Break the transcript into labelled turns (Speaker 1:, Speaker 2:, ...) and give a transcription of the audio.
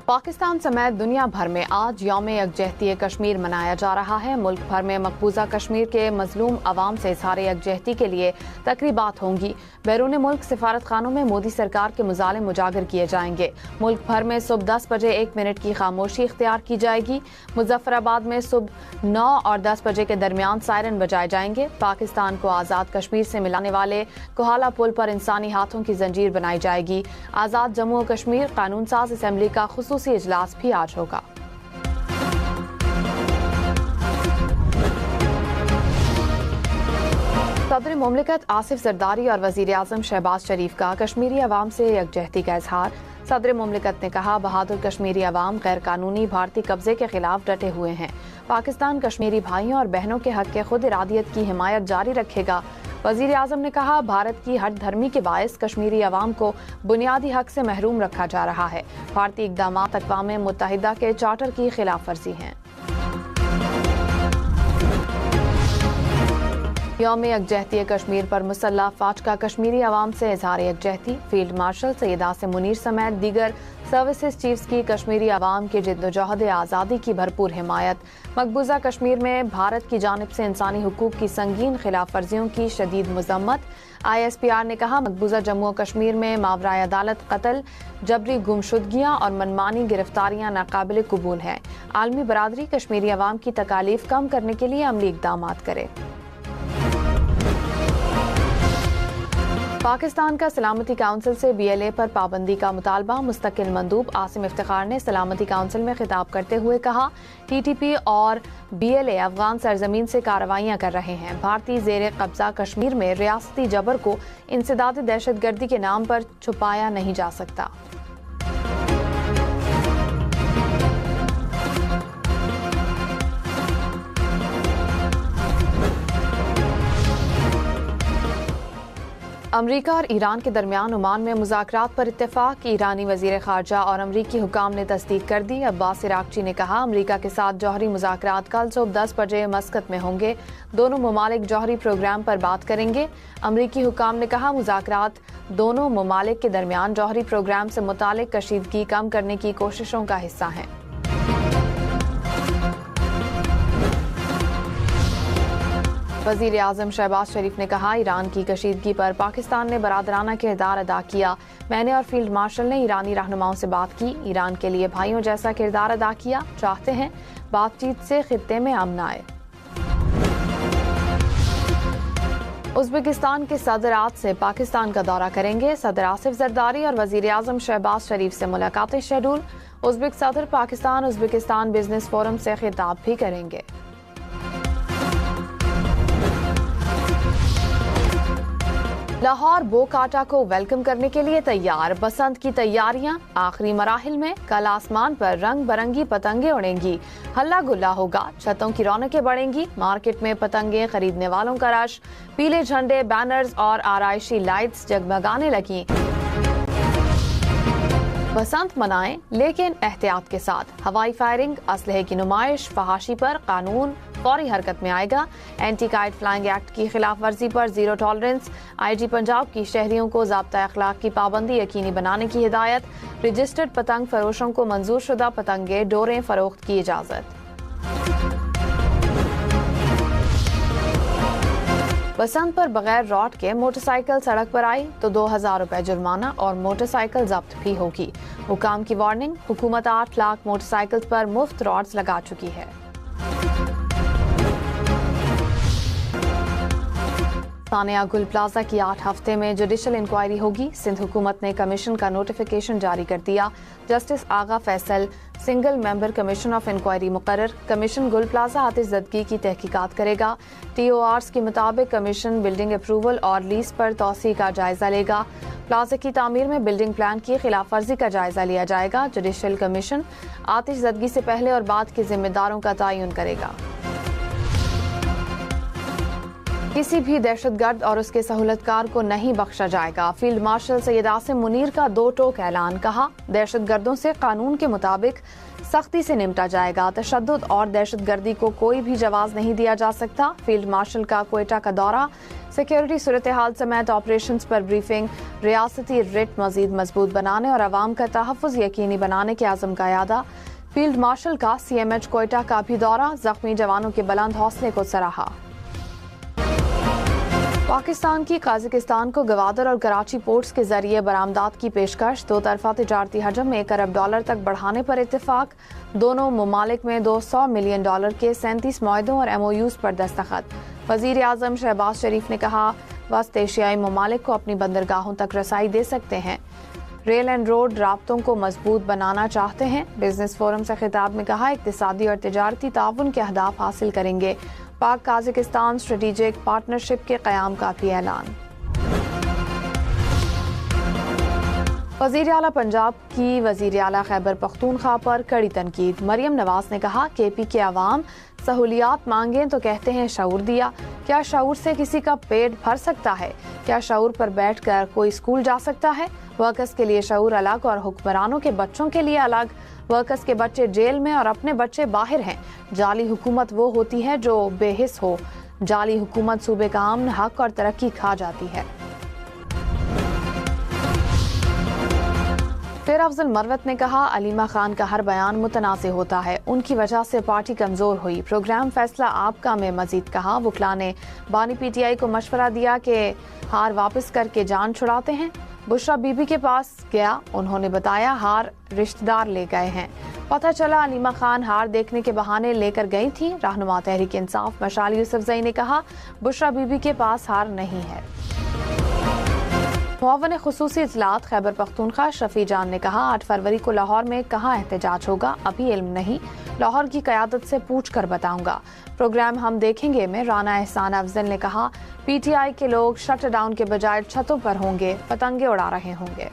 Speaker 1: पाकिस्तान समेत दुनिया भर में आज यौम यकजहती कश्मीर मनाया जा रहा है। मुल्क भर में मकबूजा कश्मीर के मजलूम अवाम से इज़हार यकजहती के लिए तकरीबात होंगी। बैरून मुल्क सिफारत खानों में मोदी सरकार के मुजालिम उजागर किए जाएंगे। मुल्क भर में सुबह 10 बजे 1 मिनट की खामोशी इख्तियार की जाएगी। मुजफ्फराबाद में सुबह 9 और 10 बजे के दरमियान सायरन बजाए जाएंगे। पाकिस्तान को आज़ाद कश्मीर से मिलाने वाले कोहाला पुल पर इंसानी हाथों की जंजीर बनाई जाएगी। आज़ाद जम्मू और कश्मीर कानून साज असम्बली का खुसूसी इजलास भी आज होगा। सदर मुमलिकत आसिफ जरदारी और वजीर आजम शहबाज शरीफ का कश्मीरी अवाम से यकजहती का इजहार। सदर मुमलिकत ने कहा, बहादुर कश्मीरी अवाम गैर कानूनी भारतीय कब्जे के खिलाफ डटे हुए हैं। पाकिस्तान कश्मीरी भाइयों और बहनों के हक के खुद इरादियत की हिमायत जारी रखेगा। वजीर आजम ने कहा, भारत की हर धर्मी के बायस कश्मीरी अवाम को बुनियादी हक से महरूम रखा जा रहा है। भारतीय इक़दामात अक़वाम मुत्तहिदा के चार्टर की खिलाफ वर्जी हैं। यौम यकजहती कश्मीर पर मुसल्लह फ़ौज का कश्मीरी अवाम से इज़हार यकजहती। फील्ड मार्शल सैयद आसिम मुनीर समेत दीगर सर्विसेज चीफ्स की कश्मीरी अवाम की जिद्दोजहद आज़ादी की भरपूर हिमायत। मकबूजा कश्मीर में भारत की जानिब से इंसानी हुकूक की संगीन खिलाफ वर्जियों की शदीद मज़म्मत। ISPR ने कहा, मकबूजा जम्मू कश्मीर में मावराए अदालत कत्ल, जबरी गुमशुदगियाँ और मनमानी गिरफ्तारियाँ नाकाबिल कबूल हैं। आलमी बरादरी कश्मीरी अवाम की तकालीफ कम करने के लिए अमली इक़दामात करे। पाकिस्तान का सलामती काउंसिल से BLA पर पाबंदी का मुतालबा। मुस्तकिल मंदूब आसिम इफ्तिखार ने सलामती काउंसिल में खिताब करते हुए कहा, TTP और BLA अफगान सरजमीन से कार्रवाइयां कर रहे हैं। भारतीय ज़ेर कब्जा कश्मीर में रियासती जबर को इंसदाद दहशतगर्दी के नाम पर छुपाया नहीं जा सकता। अमरीका और ईरान के दरमियान ओमान में मुज़ाकरात पर इत्तेफाक। ईरानी वज़ीर ख़ारजा और अमरीकी हुकाम ने तस्दीक कर दी। अब्बास इराक़ची ने कहा, अमरीका के साथ जौहरी मुज़ाकरात कल सुबह 10 बजे मस्कत में होंगे। दोनों ममालिक जौहरी प्रोग्राम पर बात करेंगे। अमरीकी हुकाम ने कहा, मुज़ाकरात दोनों ममालिक के दरमियान जौहरी प्रोग्राम से मुतालिक कशीदगी कम करने की कोशिशों का हिस्सा हैं। वज़ीर आज़म शहबाज शरीफ ने कहा, ईरान की कशीदगी पर पाकिस्तान ने बरादराना किरदार अदा किया। मैंने और फील्ड मार्शल ने ईरानी रहनुमाओं से बात की। ईरान के लिए भाइयों जैसा किरदार अदा किया। चाहते हैं बातचीत से खित्ते में अमन आए। उज़्बेकिस्तान के सदर आज से पाकिस्तान का दौरा करेंगे। सदर आसिफ जरदारी और वज़ीर आज़म शहबाज शरीफ से मुलाकातें शेड्यूल। उज़्बेक सदर पाकिस्तान उज़्बेकिस्तान बिजनेस फोरम से खिताब भी करेंगे। लाहौर बोकाटा को वेलकम करने के लिए तैयार। बसंत की तैयारियां आखिरी मराहिल में। कल आसमान पर रंग बरंगी पतंगे उड़ेंगी। हल्ला गुल्ला होगा, छतों की रौनकें बढ़ेंगी। मार्केट में पतंगे खरीदने वालों का रश। पीले झंडे, बैनर्स और आराइशी लाइट्स जगमगाने लगी। बसंत मनाएं लेकिन एहतियात के साथ। हवाई फायरिंग, असलहे की नुमाइश, फहाशी पर कानून फौरी हरकत में आएगा। एंटी काइट फ्लाइंग एक्ट की खिलाफ वर्जी पर जीरो टॉलरेंस। IG पंजाब की शहरियों को ज़ाब्ता अखलाक की पाबंदी यकीनी बनाने की हिदायत। रजिस्टर्ड पतंग फरोशों को मंजूर शुदा पतंगे डोरें फरोख्त की इजाज़त। बसंत पर बगैर रॉड के मोटरसाइकिल सड़क पर आई तो 2000 रुपए जुर्माना और मोटरसाइकिल जब्त भी होगी। हुकाम की वार्निंग, हुकूमत 8 लाख मोटरसाइकिल पर मुफ्त रॉड्स लगा चुकी है। सानिया गुल प्लाजा की 8 हफ्ते में जुडिशल इंक्वायरी होगी। सिंध हुकूमत ने कमीशन का नोटिफिकेशन जारी कर दिया। Justice Agha Faisal single member commission of inquiry मुकर्रर। कमीशन गुल प्लाजा आतिशज़दगी की तहकीकात करेगा। TORs के मुताबिक कमीशन बिल्डिंग अप्रूवल और लीज पर तौसी का जायजा लेगा। प्लाजा की तामीर में बिल्डिंग प्लान की खिलाफ वर्जी का जायजा लिया जाएगा। जुडिशल कमीशन आतिशज़दगी से पहले और बाद के जिम्मेदारों का तयन करेगा। किसी भी दहशतगर्द और उसके सहूलतकार को नहीं बख्शा जाएगा। फील्ड मार्शल सैयद आसिम मुनीर का 2 टोक ऐलान। कहा, दहशतगर्दों से कानून के मुताबिक सख्ती से निपटा जाएगा। तशद्दुद और दहशतगर्दी को कोई भी जवाब नहीं दिया जा सकता। फील्ड मार्शल का क्वेटा का दौरा सिक्योरिटी सूरत हाल समेत ऑपरेशंस पर ब्रीफिंग, रियासती रिट मजीद मजबूत बनाने और आवाम का तहफ़्फ़ुज़ यकीनी बनाने के आज़म का यादा। फील्ड मार्शल का CMH कोयटा का भी दौरा, जख्मी जवानों के बुलंद हौसले को सराहा। पाकिस्तान की काज़ाकिस्तान को गवादर और कराची पोर्ट्स के जरिए बरामदात की पेशकश, दो तरफा तिजारती हजम $1 अरब तक बढ़ाने पर इत्तेफाक। दोनों ममालिक में $200 मिलियन के 37 मुआहदों और MOUs पर दस्तखत। वज़ीर आज़म शहबाज शरीफ ने कहा, वस्त एशियाई ममालिक को अपनी बंदरगाहों तक रसाई दे सकते हैं। रेल एंड रोड राब्तों को मजबूत बनाना चाहते हैं। बिजनेस फोरम से खिताब में कहा, इक्तिसादी और तिजारती ताउन के अहदाफ हासिल करेंगे। पाक काज़ाकिस्तान स्ट्रेटेजिक पार्टनरशिप के क़याम का भी ऐलान। वज़ीर आला पंजाब की वज़ीर आला खैबर पख्तूनख्वा पर कड़ी तनकीद। मरियम नवाज ने कहा, KP के अवाम सहूलियात मांगें तो कहते हैं शऊर दिया। क्या शऊर से किसी का पेट भर सकता है? क्या शऊर पर बैठकर कोई स्कूल जा सकता है? वर्कर्स के लिए शऊर अलग और हुक्मरानों के बच्चों के लिए अलग। वर्कर्स के बच्चे जेल में और अपने बच्चे बाहर हैं। जाली हुकूमत वो होती है जो बेहिस हो। जाली हुकूमत सूबे का अमन, हक और तरक्की खा जाती है। फिर अफजल मरवत ने कहा, अलीमा खान का हर बयान मुतनाज़े होता है, उनकी वजह से पार्टी कमजोर हुई। प्रोग्राम फैसला आपका में मजीद कहा, वकला ने बानी PTI को मशवरा दिया कि हार वापस करके जान छुड़ाते हैं। बुशरा बीबी के पास गया, उन्होंने बताया हार रिश्तेदार ले गए हैं। पता चला अलीमा खान हार देखने के बहाने लेकर गई थी। रहनुमा तहरीक इंसाफ मशाल यूसुफजई ने कहा, बुशरा बीबी के पास हार नहीं है। मुआवन खुसूसी इत्तलात खैबर पख्तूनख्वा शफी जान ने कहा, 8 फरवरी को लाहौर में कहाँ एहतजाज होगा अभी इल्म नहीं, लाहौर की क़यादत से पूछ कर बताऊंगा। प्रोग्राम हम देखेंगे में राना एहसान अफजल ने कहा, PTI के लोग शट डाउन के बजाय छतों पर होंगे, पतंगे उड़ा रहे होंगे।